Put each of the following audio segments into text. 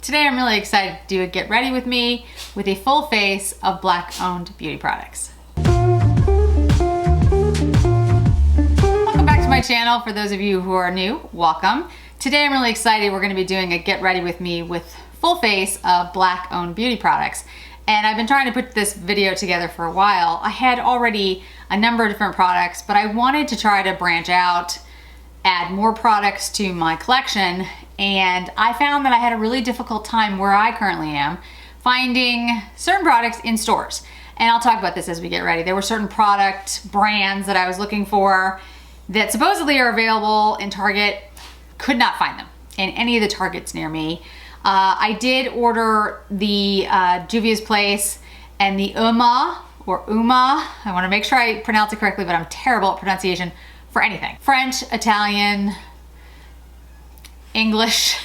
Today I'm really excited to do a get ready with me with a full face of Black owned beauty products. Welcome back to my channel. For those of you who are new, welcome. Today I'm really excited. We're going to be doing a get ready with me with full face of Black owned beauty products. And I've been trying to put this video together for a while. I had already a number of different products, but I wanted to try to branch out, add more products to my collection, and I found that I had a really difficult time where I currently am finding certain products in stores. And I'll talk about this as we get ready. There were certain product brands that I was looking for that supposedly are available in Target. Could not find them in any of the Targets near me. I did order the Juvia's Place and the UOMA, or UOMA. I want to make sure I pronounce it correctly, but I'm terrible at pronunciation for anything. French, Italian, English.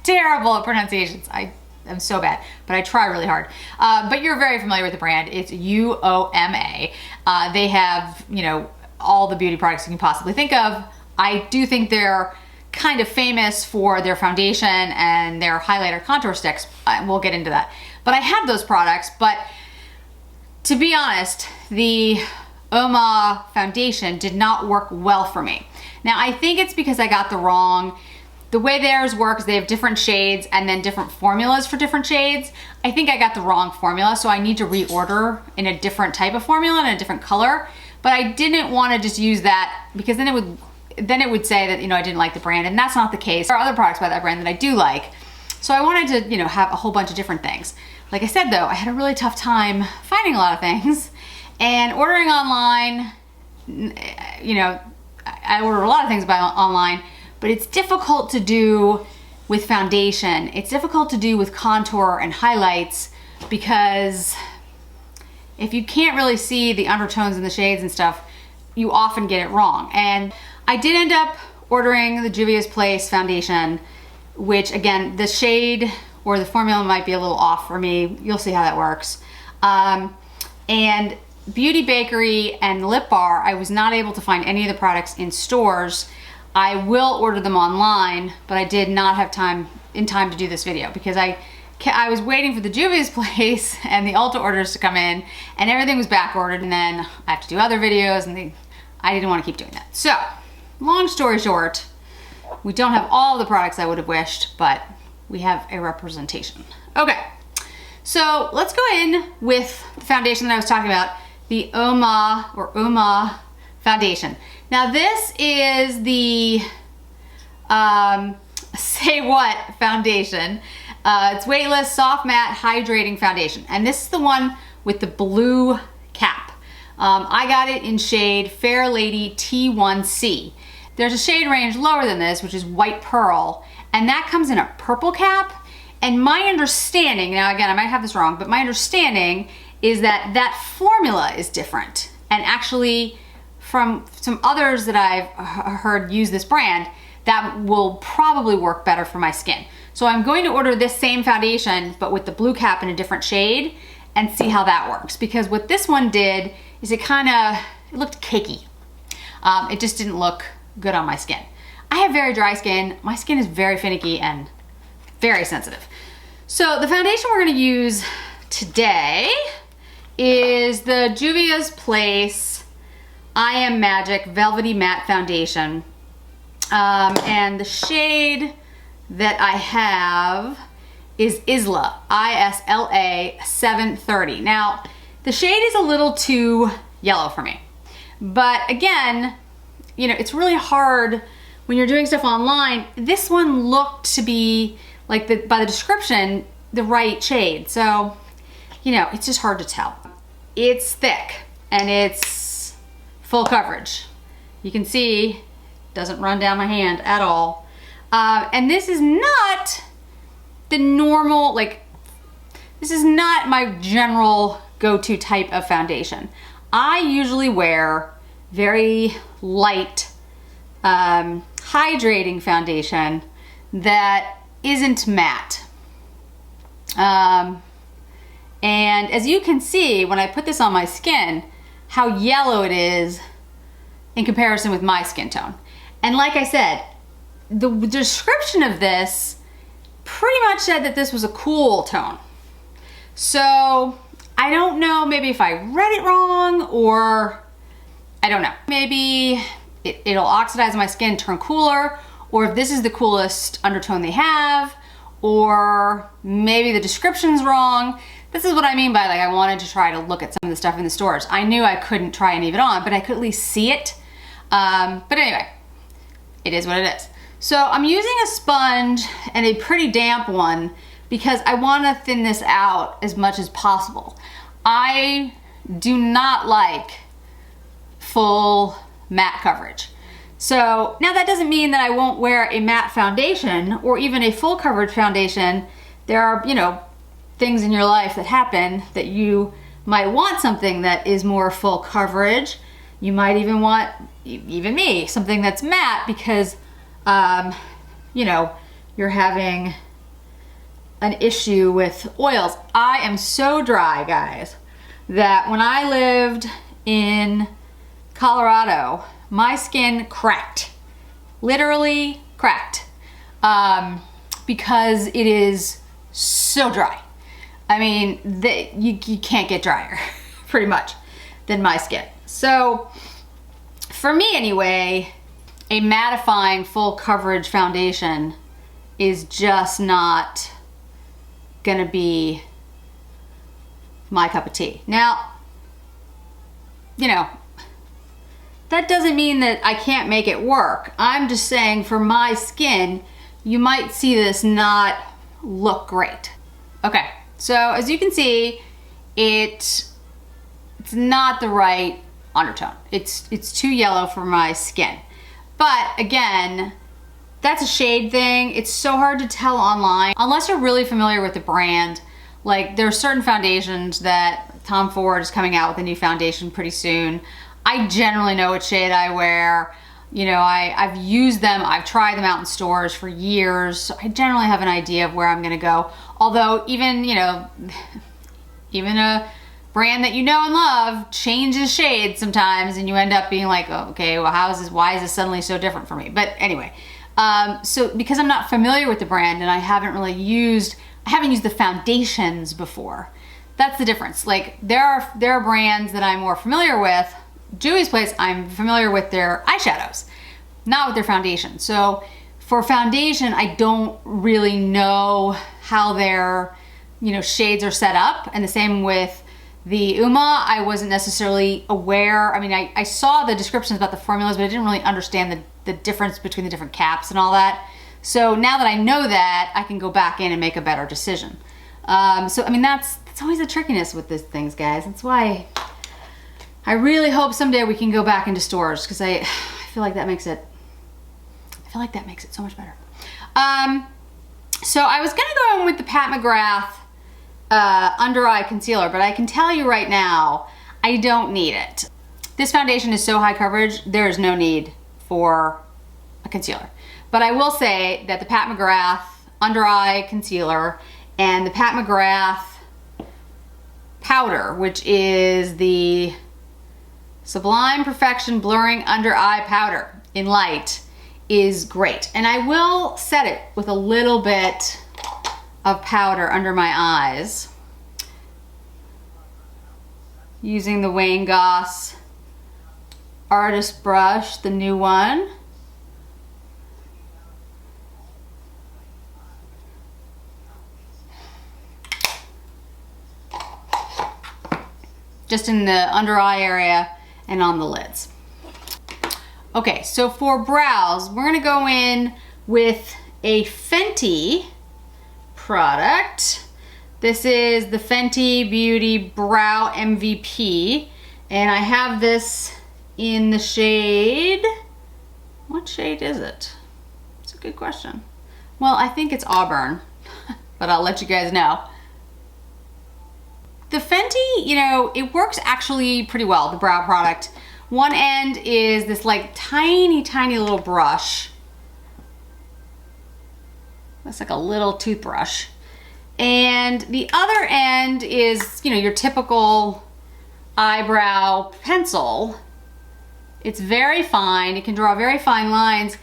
Terrible at pronunciations. I am so bad, but I try really hard. But you're very familiar with the brand. It's UOMA. They have, you know, all the beauty products you can possibly think of. I do think they're kind of famous for their foundation and their highlighter contour sticks. We'll get into that. But I had those products, but to be honest, the UOMA foundation did not work well for me. Now I think it's because I got the way theirs works, they have different shades and then different formulas for different shades. I think I got the wrong formula, so I need to reorder in a different type of formula and a different color. But I didn't want to just use that because then it would say that, you know, I didn't like the brand, and that's not the case. There are other products by that brand that I do like. So I wanted to, you know, have a whole bunch of different things. Like I said though, I had a really tough time finding a lot of things. And ordering online, you know, I order a lot of things online, but it's difficult to do with foundation. It's difficult to do with contour and highlights because if you can't really see the undertones and the shades and stuff, you often get it wrong. And I did end up ordering the Juvia's Place foundation, which again, the shade or the formula might be a little off for me. You'll see how that works. And Beauty Bakery and Lip Bar, I was not able to find any of the products in stores. I will order them online, but I did not have time to do this video because I was waiting for the Juvia's Place and the Ulta orders to come in, and everything was back ordered, and then I have to do other videos, and I didn't want to keep doing that. So, long story short, we don't have all the products I would have wished, but we have a representation. Okay, so let's go in with the foundation that I was talking about, the UOMA or UOMA foundation. Now this is the Say What foundation. It's weightless, soft matte, hydrating foundation. And this is the one with the blue cap. I got it in shade Fair Lady T1C. There's a shade range lower than this, which is White Pearl, and that comes in a purple cap. And my understanding, now again, I might have this wrong, but my understanding is that that formula is different. And actually, from some others that I've heard use this brand, that will probably work better for my skin. So I'm going to order this same foundation, but with the blue cap in a different shade, and see how that works. Because what this one did is it looked cakey. It just didn't look good on my skin. I have very dry skin. My skin is very finicky and very sensitive. So the foundation we're gonna use today is the Juvia's Place I Am Magic Velvety Matte Foundation. And the shade that I have is Isla, I-S-L-A 730. Now, the shade is a little too yellow for me. But again, you know, it's really hard when you're doing stuff online. This one looked to be, like by the description, the right shade. So, you know, it's just hard to tell. It's thick and it's full coverage. You can see it doesn't run down my hand at all. And this is not the normal, this is not my general go-to type of foundation. I usually wear very light, hydrating foundation that isn't matte. And as you can see, when I put this on my skin, how yellow it is in comparison with my skin tone. And like I said, the description of this pretty much said that this was a cool tone. So I don't know, maybe if I read it wrong, or I don't know. Maybe it'll oxidize my skin, turn cooler, or if this is the coolest undertone they have, or maybe the description's wrong. This is what I mean by, like, I wanted to try to look at some of the stuff in the stores. I knew I couldn't try any of it on, but I could at least see it. But anyway, it is what it is. So I'm using a sponge, and a pretty damp one, because I want to thin this out as much as possible. I do not like full matte coverage. So now that doesn't mean that I won't wear a matte foundation or even a full coverage foundation. There are, you know, things in your life that happen that you might want something that is more full coverage. You might even want, even me, something that's matte because, you know, you're having an issue with oils. I am so dry, guys, that when I lived in Colorado, my skin cracked, literally cracked, because it is so dry. I mean, you can't get drier, pretty much, than my skin. So, for me anyway, a mattifying full coverage foundation is just not gonna be my cup of tea. Now, you know, that doesn't mean that I can't make it work. I'm just saying for my skin, you might see this not look great. Okay, so as you can see, it's not the right undertone. It's too yellow for my skin. But again, that's a shade thing. It's so hard to tell online. Unless you're really familiar with the brand, like there are certain foundations that Tom Ford is coming out with a new foundation pretty soon. I generally know what shade I wear. You know, I've used them, I've tried them out in stores for years. So I generally have an idea of where I'm gonna go. Although even, you know, even a brand that you know and love changes shades sometimes and you end up being like, oh, okay, well, why is this suddenly so different for me? But anyway, so because I'm not familiar with the brand and I haven't used the foundations before, that's the difference. Like there are brands that I'm more familiar with. Juvia's Place, I'm familiar with their eyeshadows, not with their foundation. So for foundation, I don't really know how their, you know, shades are set up. And the same with the UOMA, I wasn't necessarily aware. I mean, I saw the descriptions about the formulas, but I didn't really understand the difference between the different caps and all that. So now that I know that, I can go back in and make a better decision. So, I mean, that's always the trickiness with these things, guys. That's why I really hope someday we can go back into stores, because I feel like that makes it, so much better. So I was gonna go in with the Pat McGrath under eye concealer, but I can tell you right now, I don't need it. This foundation is so high coverage, there is no need for a concealer. But I will say that the Pat McGrath under eye concealer and the Pat McGrath powder, which is the Sublime Perfection Blurring Under Eye Powder in light, is great. And I will set it with a little bit of powder under my eyes using the Wayne Goss Artist Brush, the new one. Just in the under eye area and on the lids. Okay, so for brows, we're gonna go in with a Fenty product. This is the Fenty Beauty Brow MVP, and I have this in the shade, what shade is it? It's a good question. Well, I think it's Auburn, but I'll let you guys know. The Fenty, you know, it works actually pretty well, the brow product. One end is this like tiny, tiny little brush. Looks like a little toothbrush. And the other end is, you know, your typical eyebrow pencil. It's very fine, it can draw very fine lines.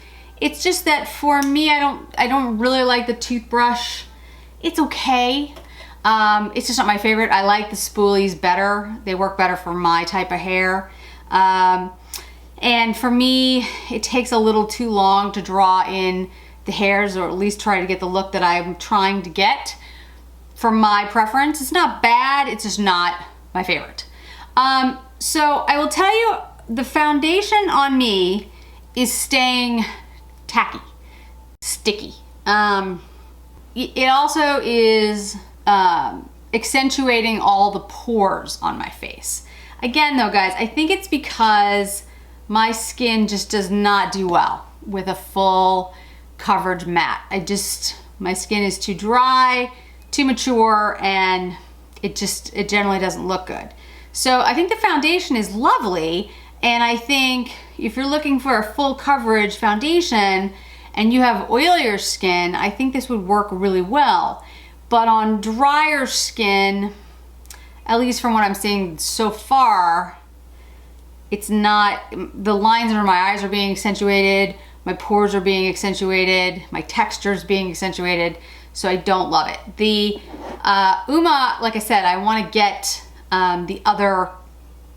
It's just that for me, I don't really like the toothbrush. It's okay. It's just not my favorite. I like the spoolies better. They work better for my type of hair. And for me, it takes a little too long to draw in the hairs, or at least try to get the look that I'm trying to get for my preference. It's not bad, it's just not my favorite. So I will tell you, the foundation on me is staying tacky, sticky. It also is accentuating all the pores on my face. Again though, guys, I think it's because my skin just does not do well with a full coverage matte. My skin is too dry, too mature, and it generally doesn't look good. So I think the foundation is lovely, and I think if you're looking for a full coverage foundation and you have oilier skin, I think this would work really well. But on drier skin, at least from what I'm seeing so far, it's not, the lines under my eyes are being accentuated, my pores are being accentuated, my texture's being accentuated, so I don't love it. The UOMA, like I said, I want to get the other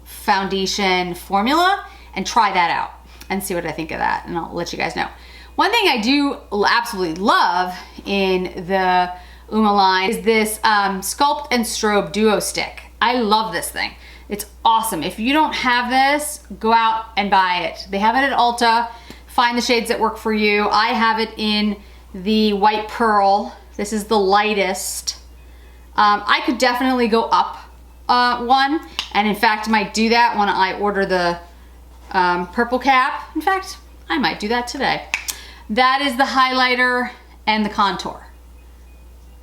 foundation formula and try that out and see what I think of that, and I'll let you guys know. One thing I do absolutely love in the UOMA line is this Sculpt and Strobe Duo Stick. I love this thing. It's awesome. If you don't have this, go out and buy it. They have it at Ulta. Find the shades that work for you. I have it in the white pearl. This is the lightest. I could definitely go up one, and in fact might do that when I order the purple cap. In fact, I might do that today. That is the highlighter and the contour.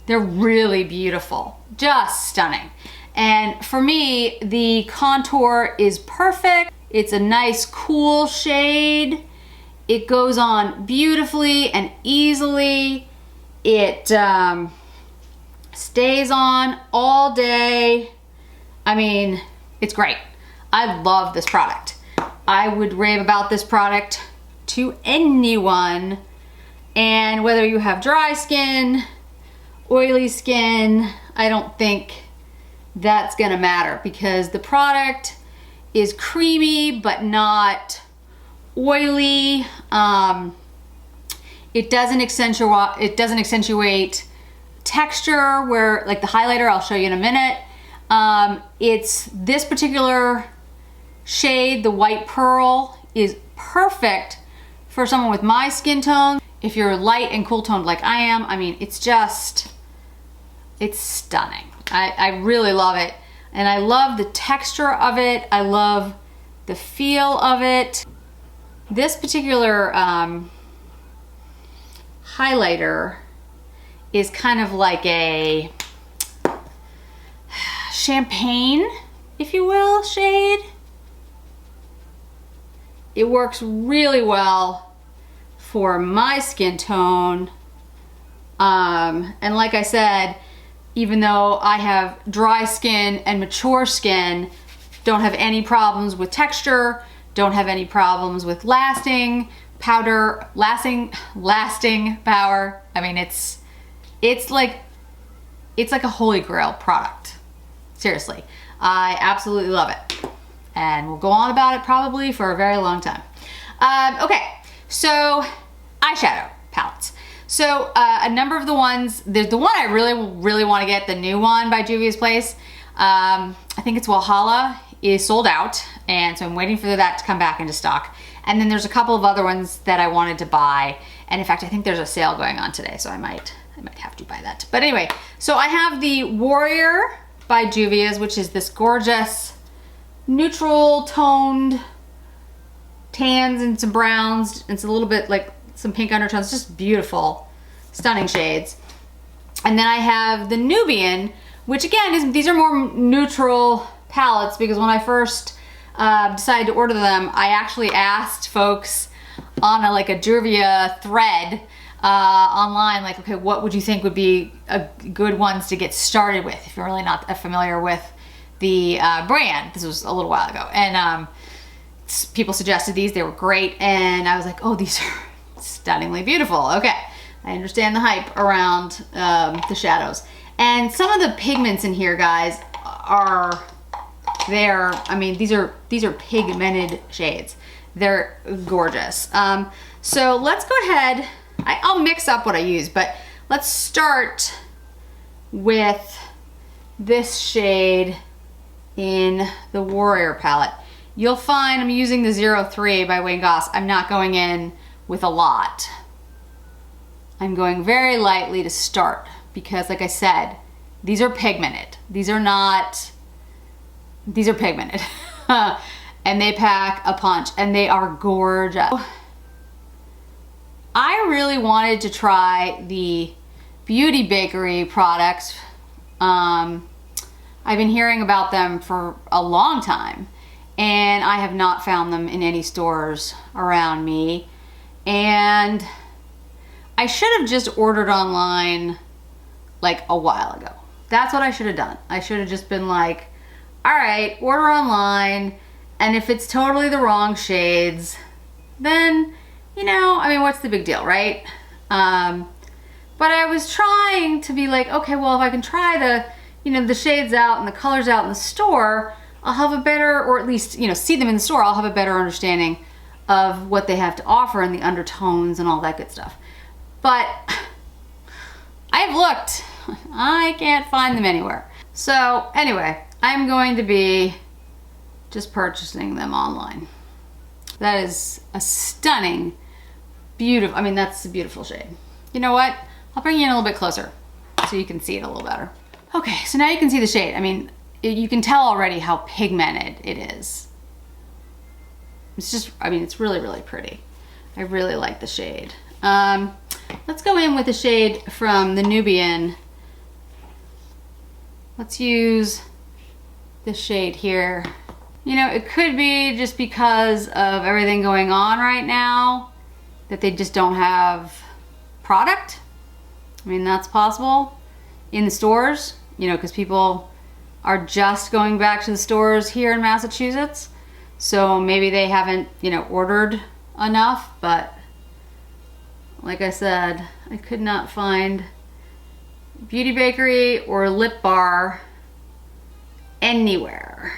They're really beautiful, just stunning. And for me, the contour is perfect. It's a nice cool shade. It goes on beautifully and easily. It stays on all day. I mean, it's great. I love this product. I would rave about this product to anyone. And whether you have dry skin, oily skin, I don't think that's gonna matter, because the product is creamy but not oily. It doesn't accentuate texture, where like the highlighter, I'll show you in a minute. It's this particular shade, the white pearl, is perfect for someone with my skin tone. If you're light and cool toned like I am, I mean, it's stunning. I really love it. And I love the texture of it. I love the feel of it. This particular highlighter is kind of like a champagne, if you will, shade. It works really well for my skin tone. And like I said, even though I have dry skin and mature skin, don't have any problems with texture, don't have any problems with lasting power. I mean, it's like a holy grail product. Seriously, I absolutely love it. And we'll go on about it probably for a very long time. Okay, so eyeshadow palettes. So a number of the ones, there's the one I really want to get, the new one by Juvia's Place. I think it's Walhalla, is sold out, and so I'm waiting for that to come back into stock. And then there's a couple of other ones that I wanted to buy, and in fact I think there's a sale going on today, so I might have to buy that. But anyway, so I have the Warrior by Juvia's, which is this gorgeous neutral toned tans and some browns. It's a little bit like some pink undertones, just beautiful, stunning shades. And then I have the Nubian, which again, these are more neutral palettes, because when I first decided to order them, I actually asked folks on a Juvia thread online, like, okay, what would you think would be a good ones to get started with if you're really not familiar with the brand. This was a little while ago, and people suggested these. They were great, and I was like, oh, these are stunningly beautiful. Okay, I understand the hype around the shadows. And some of the pigments in here, guys, are there. I mean, these are pigmented shades. They're gorgeous. So let's go ahead. I'll mix up what I use, but let's start with this shade in the Warrior palette. You'll find I'm using the 03 by Wayne Goss. I'm not going in with a lot. I'm going very lightly to start because, like I said, these are pigmented. These are pigmented. And they pack a punch and they are gorgeous. I really wanted to try the Beauty Bakery products. I've been hearing about them for a long time and I have not found them in any stores around me. And I should have just ordered online like a while ago. That's what I should have done. I should have just been like, all right, order online. And if it's totally the wrong shades, then, you know, I mean, what's the big deal, right? But I was trying to be like, okay, well, if I can try the, you know, the shades out and the colors out in the store, I'll have a better, or at least, you know, see them in the store, I'll have a better understanding of what they have to offer and the undertones and all that good stuff. But I've looked, I can't find them anywhere. So anyway, I'm going to be just purchasing them online. That is a stunning, beautiful, I mean, that's a beautiful shade. You know what? I'll bring you in a little bit closer so you can see it a little better. Okay, so now you can see the shade. I mean, you can tell already how pigmented it is. It's just, I mean, it's really, really pretty. I really like the shade. Let's go in with a shade from the Nubian. Let's use this shade here. You know, it could be just because of everything going on right now that they just don't have product. I mean, that's possible in the stores, you know, because people are just going back to the stores here in Massachusetts. So maybe they haven't, you know, ordered enough, but like I said, I could not find Beauty Bakery or Lip Bar anywhere.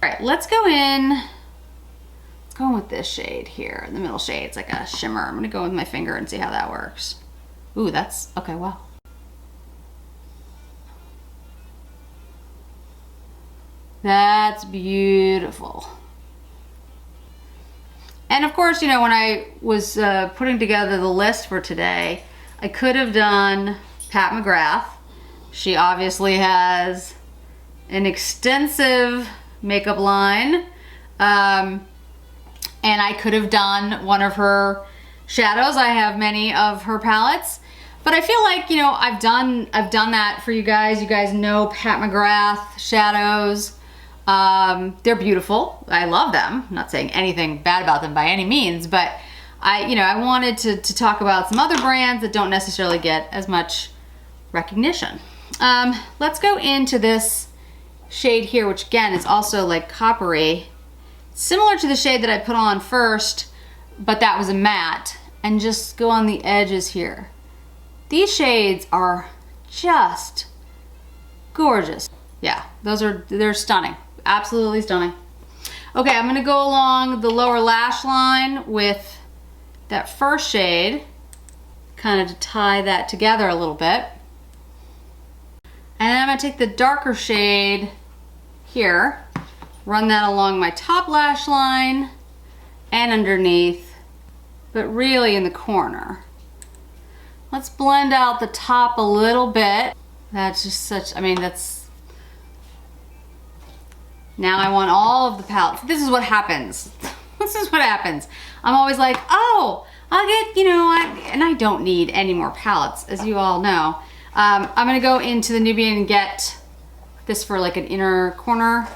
All right, let's go in. Let's go in with this shade here, the middle shade. It's like a shimmer. I'm gonna go with my finger and see how that works. Ooh, that's, okay, wow. That's beautiful. And of course, you know, when I was putting together the list for today, I could have done Pat McGrath. She obviously has an extensive makeup line. And I could have done one of her shadows. I have many of her palettes. But I feel like, you know, I've done that for you guys. You guys know Pat McGrath shadows. They're beautiful. I love them. I'm not saying anything bad about them by any means, but I wanted to talk about some other brands that don't necessarily get as much recognition. Let's go into this shade here, which again is also like coppery, similar to the shade that I put on first, but that was a matte, and just go on the edges here. These shades are just gorgeous. Yeah, they're stunning. Absolutely stunning. Okay, I'm gonna go along the lower lash line with that first shade, kind of to tie that together a little bit. And then I'm gonna take the darker shade here, run that along my top lash line and underneath, but really in the corner. Let's blend out the top a little bit. That's just such, I mean, that's, now I want all of the palettes. This is what happens. This is what happens. I'm always like, oh, I'll get, you know, and I don't need any more palettes, as you all know. I'm gonna go into the Nubian and get this for like an inner corner.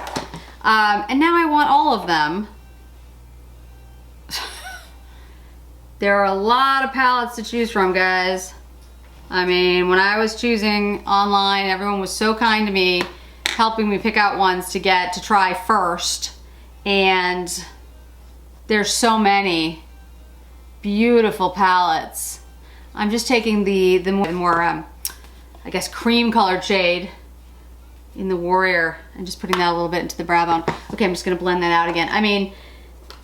And now I want all of them. There are a lot of palettes to choose from, guys. I mean, when I was choosing online, everyone was so kind to me, helping me pick out ones to get to try first. And there's so many beautiful palettes. I'm just taking the more I guess cream colored shade in the Warrior and just putting that a little bit into the brow bone. Okay, I'm just gonna blend that out again. I mean,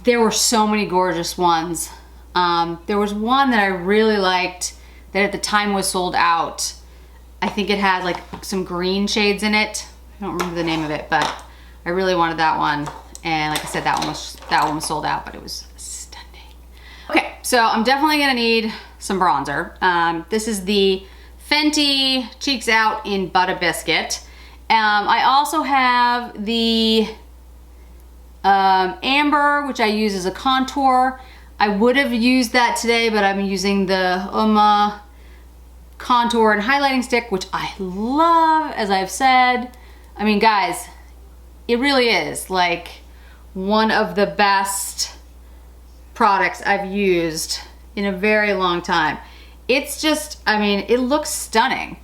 there were so many gorgeous ones. There was one that I really liked that at the time was sold out. I think it had like some green shades in it. I don't remember the name of it, but I really wanted that one. And like I said, that one was sold out, but it was stunning. Okay, so I'm definitely gonna need some bronzer. This is the Fenty Cheeks Out in Butta Biscuit. I also have the Amber, which I use as a contour. I would have used that today, but I'm using the UOMA contour and highlighting stick, which I love, as I've said. I mean, guys, it really is like one of the best products I've used in a very long time. It's just, I mean, it looks stunning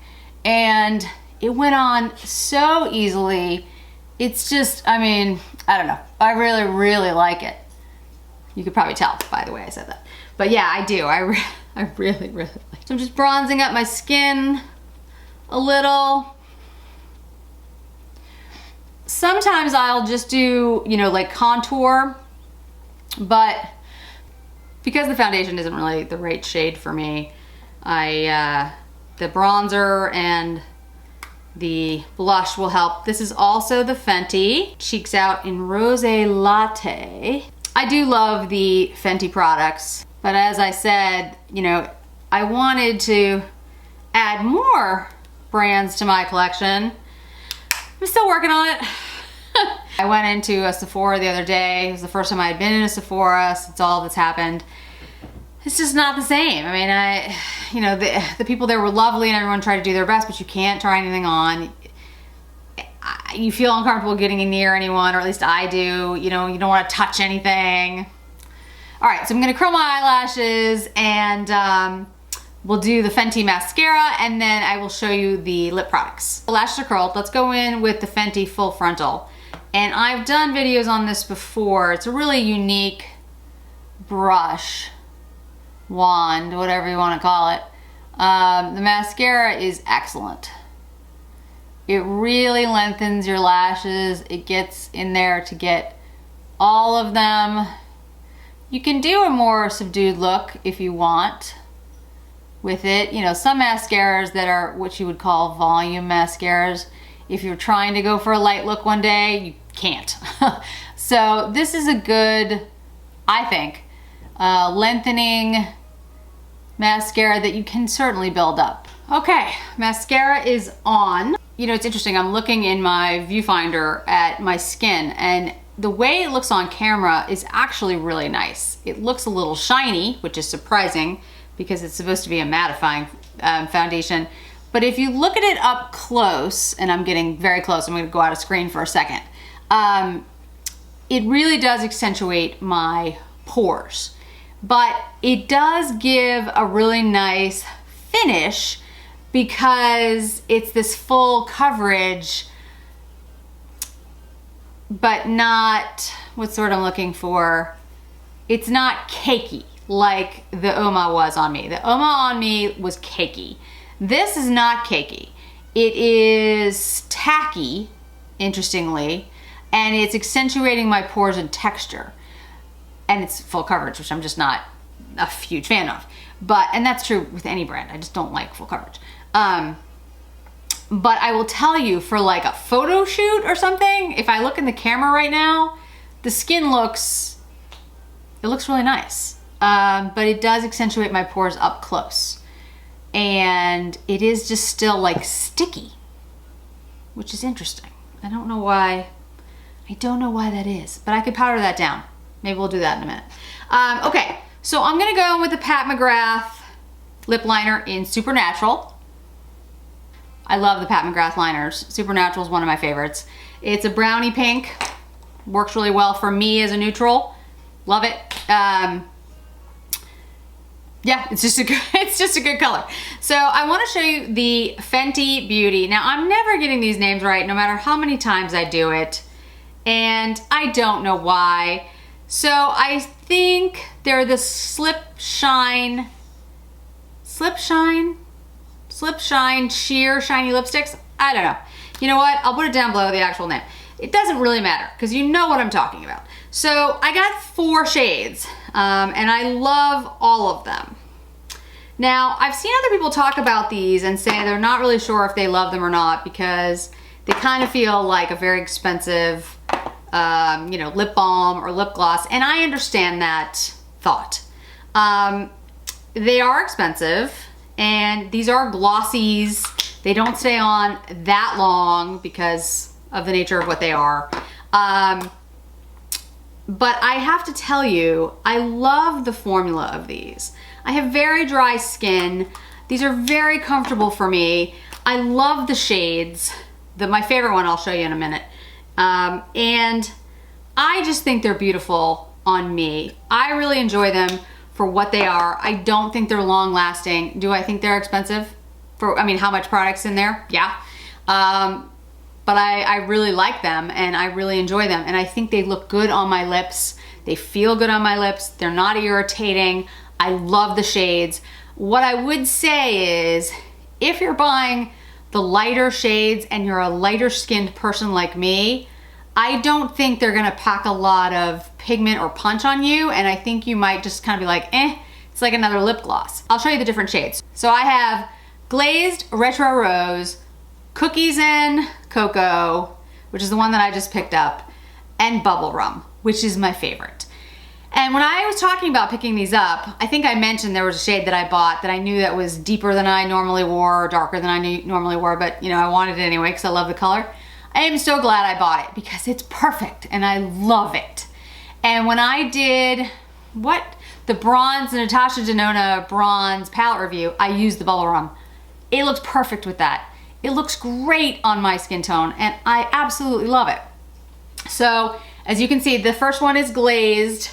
and it went on so easily. It's just, I mean, I don't know. I really, really like it. You could probably tell by the way I said that. But yeah, I do. I really, really like it. So I'm just bronzing up my skin a little. Sometimes I'll just do, you know, like contour, but because the foundation isn't really the right shade for me, the bronzer and the blush will help. This is also the Fenty Cheeks Out in Rose Latte. I do love the Fenty products, but as I said, you know, I wanted to add more brands to my collection. I'm still working on it. I went into a Sephora the other day. It was the first time I had been in a Sephora since all that's happened. It's just not the same. I mean, you know, the people there were lovely and everyone tried to do their best, but you can't try anything on. You feel uncomfortable getting near anyone, or at least I do. You know, you don't want to touch anything. All right, so I'm gonna curl my eyelashes and we'll do the Fenty mascara and then I will show you the lip products. The lashes are curled. Let's go in with the Fenty Full Frontal. And I've done videos on this before. It's a really unique brush, wand, whatever you want to call it. The mascara is excellent. It really lengthens your lashes. It gets in there to get all of them. You can do a more subdued look if you want with it. You know, some mascaras that are what you would call volume mascaras, if you're trying to go for a light look one day, you can't. So this is a good, I think, lengthening mascara that you can certainly build up. Okay, mascara is on. You know, it's interesting, I'm looking in my viewfinder at my skin and the way it looks on camera is actually really nice. It looks a little shiny, which is surprising because it's supposed to be a mattifying foundation. But if you look at it up close, and I'm getting very close, I'm gonna go out of screen for a second. It really does accentuate my pores, but it does give a really nice finish because it's this full coverage, but not, what's the word I'm looking for? It's not cakey like the UOMA was on me. The UOMA on me was cakey. This is not cakey. It is tacky, interestingly, and it's accentuating my pores and texture. And it's full coverage, which I'm just not a huge fan of. But, and that's true with any brand. I just don't like full coverage. But I will tell you, for like a photo shoot or something, if I look in the camera right now, the skin looks, it looks really nice. But it does accentuate my pores up close. And it is just still like sticky, which is interesting. I don't know why that is, but I could powder that down. Maybe we'll do that in a minute. Okay, so I'm gonna go with the Pat McGrath lip liner in Supernatural. I love the Pat McGrath liners. Supernatural is one of my favorites. It's a brownie pink, works really well for me as a neutral. Love it. Yeah, it's just a good color. So I want to show you the Fenty Beauty. Now I'm never getting these names right, no matter how many times I do it, and I don't know why. So I think They're the Slip Shine Sheer Shiny Lipsticks. I don't know. You know what? I'll put it down below the actual name. It doesn't really matter because you know what I'm talking about. So I got 4 shades and I love all of them. Now, I've seen other people talk about these and say they're not really sure if they love them or not because they kind of feel like a very expensive, you know, lip balm or lip gloss. And I understand that thought. They are expensive and these are glossies. They don't stay on that long because of the nature of what they are. But I have to tell you, I love the formula of these. I have very dry skin. These are very comfortable for me. I love the shades. My favorite one I'll show you in a minute. And I just think they're beautiful on me. I really enjoy them for what they are. I don't think they're long lasting. Do I think they're expensive? I mean, how much product's in there? Yeah. But I really like them and I really enjoy them. And I think they look good on my lips. They feel good on my lips. They're not irritating. I love the shades. What I would say is, if you're buying the lighter shades and you're a lighter skinned person like me, I don't think they're gonna pack a lot of pigment or punch on you. And I think you might just kind of be like, it's like another lip gloss. I'll show you the different shades. So I have Glazed Retro Rose, Cookies and Cocoa, which is the one that I just picked up, and Bubble Rum, which is my favorite. And when I was talking about picking these up, I think I mentioned there was a shade that I bought that I knew that was deeper than I normally wore or darker than I normally wore, but you know, I wanted it anyway because I love the color. I am so glad I bought it because it's perfect and I love it. And when I did, the bronze, the Natasha Denona bronze palette review, I used the Bubble Rum. It looks perfect with that. It looks great on my skin tone and I absolutely love it. So as you can see, the first one is Glazed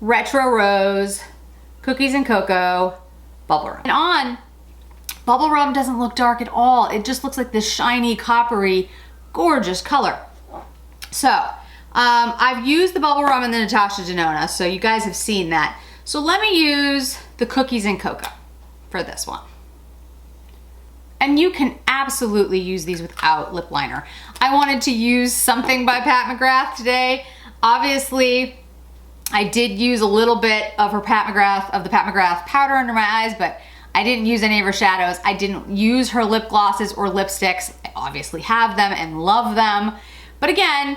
Retro Rose, Cookies and Cocoa, Bubble Rum. And on, Bubble Rum doesn't look dark at all. It just looks like this shiny, coppery, gorgeous color. So I've used the Bubble Rum and the Natasha Denona, so you guys have seen that. So let me use the Cookies and Cocoa for this one. And you can absolutely use these without lip liner. I wanted to use something by Pat McGrath today. Obviously, I did use a little bit of the Pat McGrath powder under my eyes, but I didn't use any of her shadows. I didn't use her lip glosses or lipsticks. I obviously have them and love them. But again,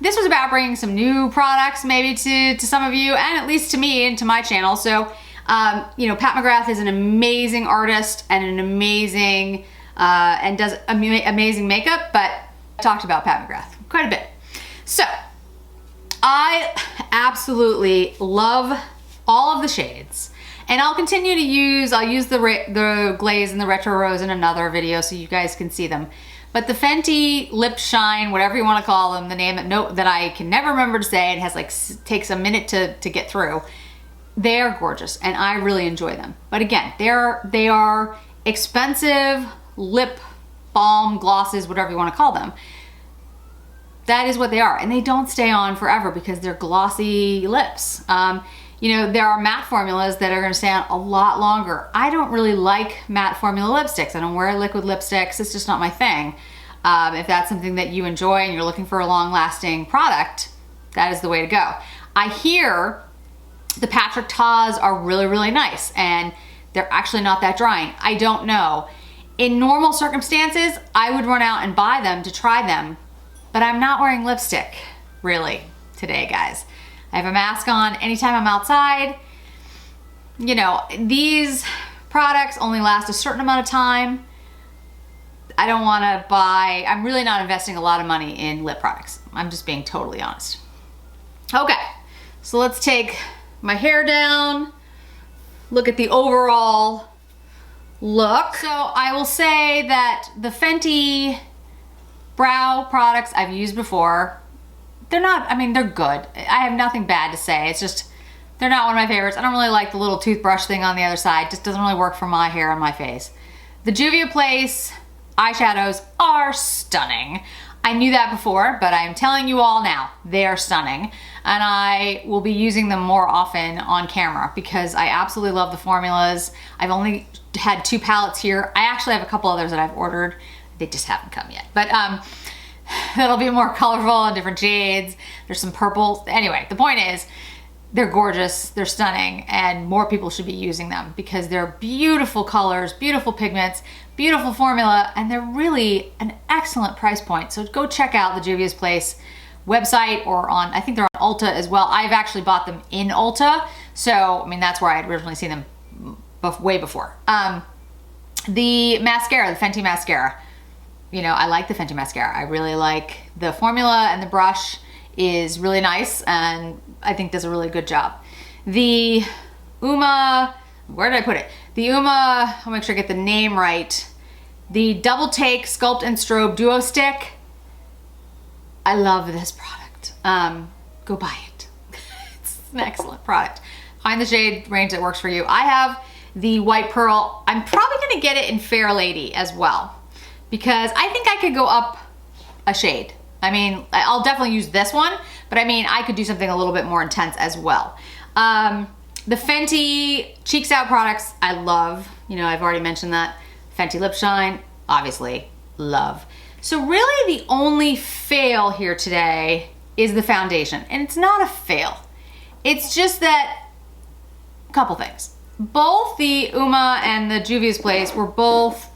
this was about bringing some new products maybe to some of you, and at least to me and to my channel. So, you know, Pat McGrath is an amazing artist and an amazing, and does amazing makeup, but I talked about Pat McGrath quite a bit. So, I absolutely love all of the shades. And I'll continue to use the Glaze and the Retro Rose in another video so you guys can see them. But the Fenty Lip Shine, whatever you want to call them, the name that I can never remember to say, it has like, takes a minute to get through. They are gorgeous and I really enjoy them. But again, they are expensive lip balm, glosses, whatever you want to call them. That is what they are. And they don't stay on forever because they're glossy lips. You know, there are matte formulas that are gonna stay on a lot longer. I don't really like matte formula lipsticks. I don't wear liquid lipsticks. It's just not my thing. If that's something that you enjoy and you're looking for a long lasting product, that is the way to go. I hear the Patrick Ta's are really, really nice and they're actually not that drying. I don't know. In normal circumstances, I would run out and buy them to try them, but I'm not wearing lipstick really today, guys. I have a mask on anytime I'm outside. You know, these products only last a certain amount of time. I don't wanna buy, I'm really not investing a lot of money in lip products. I'm just being totally honest. Okay, so let's take my hair down, look at the overall look. So I will say that the Fenty brow products I've used before, they're not, I mean, they're good. I have nothing bad to say. It's just, they're not one of my favorites. I don't really like the little toothbrush thing on the other side. It just doesn't really work for my hair and my face. The Juvia Place eyeshadows are stunning. I knew that before, but I'm telling you all now, they are stunning. and I will be using them more often on camera because I absolutely love the formulas. I've only had 2 palettes here. I actually have a couple others that I've ordered. They just haven't come yet, but it'll be more colorful and different shades. There's some purples. Anyway, the point is, they're gorgeous, they're stunning, and more people should be using them because they're beautiful colors, beautiful pigments, beautiful formula, and they're really an excellent price point. So go check out the Juvia's Place website, or on, I think they're on Ulta as well. I've actually bought them in Ulta, so I mean that's where I'd originally seen them way before. The mascara, the Fenty mascara, you know, I like the Fenty mascara. I really like the formula, and the brush is really nice and I think does a really good job. The UOMA, where did I put it? The UOMA, I'll make sure I get the name right. The Double Take Sculpt and Strobe Duo Stick. I love this product. Go buy it. It's an excellent product. Find the shade range that works for you. I have the White Pearl. I'm probably gonna get it in Fair Lady as well because I think I could go up a shade. I mean, I'll definitely use this one, but I mean, I could do something a little bit more intense as well. The Fenty Cheeks Out products, I love. You know, I've already mentioned that. Fenty Lip Shine, obviously, love. So really the only fail here today is the foundation. And it's not a fail. It's just that, a couple things. Both the UOMA and the Juvia's Place were both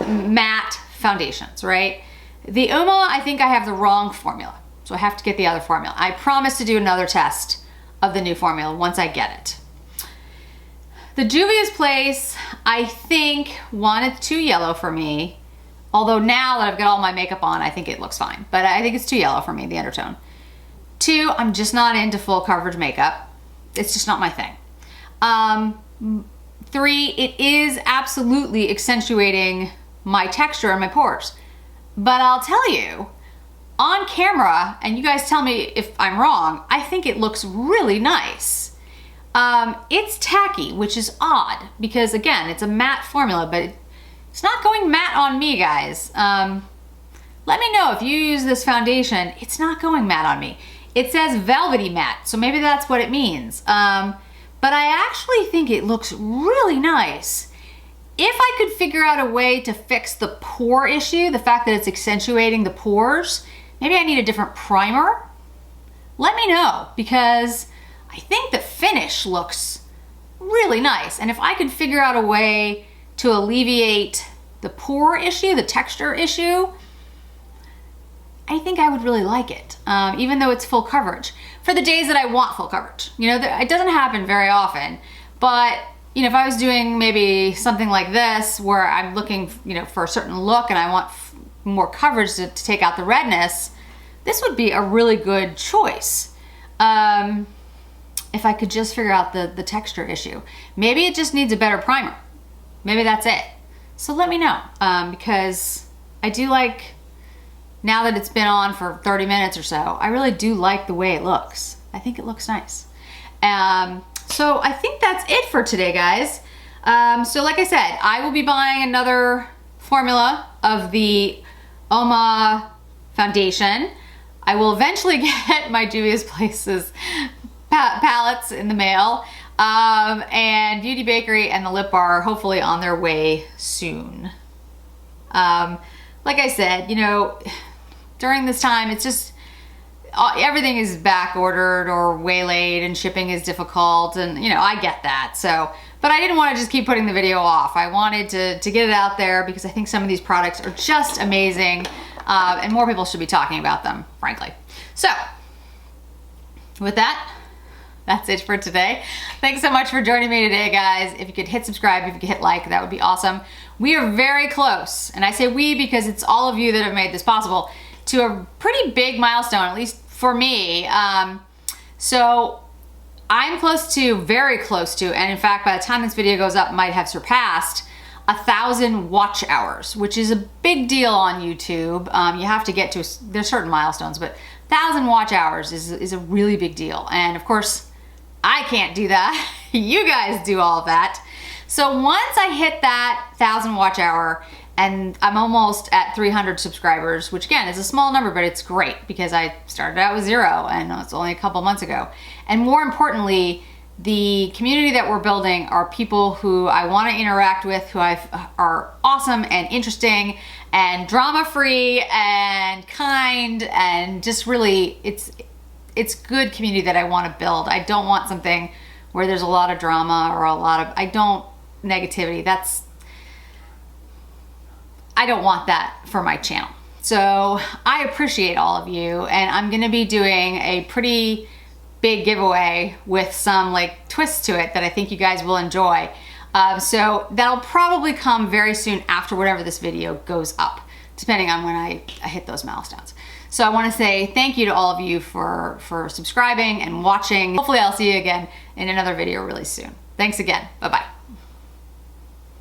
matte foundations, right? The UOMA, I think I have the wrong formula, so I have to get the other formula. I promise to do another test of the new formula once I get it. The Juvia's Place, I think, one, it's too yellow for me, although now that I've got all my makeup on, I think it looks fine, but I think it's too yellow for me, the undertone. 2, I'm just not into full coverage makeup. It's just not my thing. 3, it is absolutely accentuating my texture and my pores. But I'll tell you, on camera, and you guys tell me if I'm wrong, I think it looks really nice. It's tacky, which is odd, because again, it's a matte formula, but it's not going matte on me, guys. Let me know if you use this foundation, it's not going matte on me. It says velvety matte, so maybe that's what it means. But I actually think it looks really nice. If I could figure out a way to fix the pore issue, the fact that it's accentuating the pores, maybe I need a different primer. Let me know, because I think the finish looks really nice. And if I could figure out a way to alleviate the pore issue, the texture issue, I think I would really like it, even though it's full coverage. For the days that I want full coverage. You know, it doesn't happen very often, but you know, if I was doing maybe something like this where I'm looking, you know, for a certain look and I want more coverage to take out the redness, this would be a really good choice. If I could just figure out the texture issue. Maybe it just needs a better primer. Maybe that's it. So let me know, because I do like, now that it's been on for 30 minutes or so, I really do like the way it looks. I think it looks nice. So I think that's it for today, guys. So like I said, I will be buying another formula of the UOMA foundation. I will eventually get my Juvia's Place's palettes in the mail. And Beauty Bakery and the Lip Bar are hopefully on their way soon. Like I said, you know, during this time, it's just, everything is back ordered or waylaid and shipping is difficult, and you know, I get that. So, but I didn't want to just keep putting the video off. I wanted to get it out there because I think some of these products are just amazing, and more people should be talking about them, frankly. So, with that, that's it for today. Thanks so much for joining me today, guys. If you could hit subscribe, if you could hit like, that would be awesome. We are very close, and I say we because it's all of you that have made this possible, to a pretty big milestone, at least for me. So I'm close to, very close to, and in fact, by the time this video goes up, might have surpassed 1,000 watch hours, which is a big deal on YouTube. You have to get to, there's certain milestones, but 1,000 watch hours is a really big deal. And of course, I can't do that. You guys do all of that. So once I hit that 1,000 watch hour, And I'm almost at 300 subscribers, which again is a small number, but it's great because I started out with 0 and it's only a couple months ago. And more importantly, the community that we're building are people who I want to interact with, who are awesome and interesting and drama-free and kind, and just really, it's good community that I want to build. I don't want something where there's a lot of drama or a lot of, negativity. I don't want that for my channel. So I appreciate all of you, and I'm gonna be doing a pretty big giveaway with some like twists to it that I think you guys will enjoy. So that'll probably come very soon after whatever this video goes up, depending on when I hit those milestones. So I want to say thank you to all of you for subscribing and watching. Hopefully I'll see you again in another video really soon. Thanks again. Bye-bye.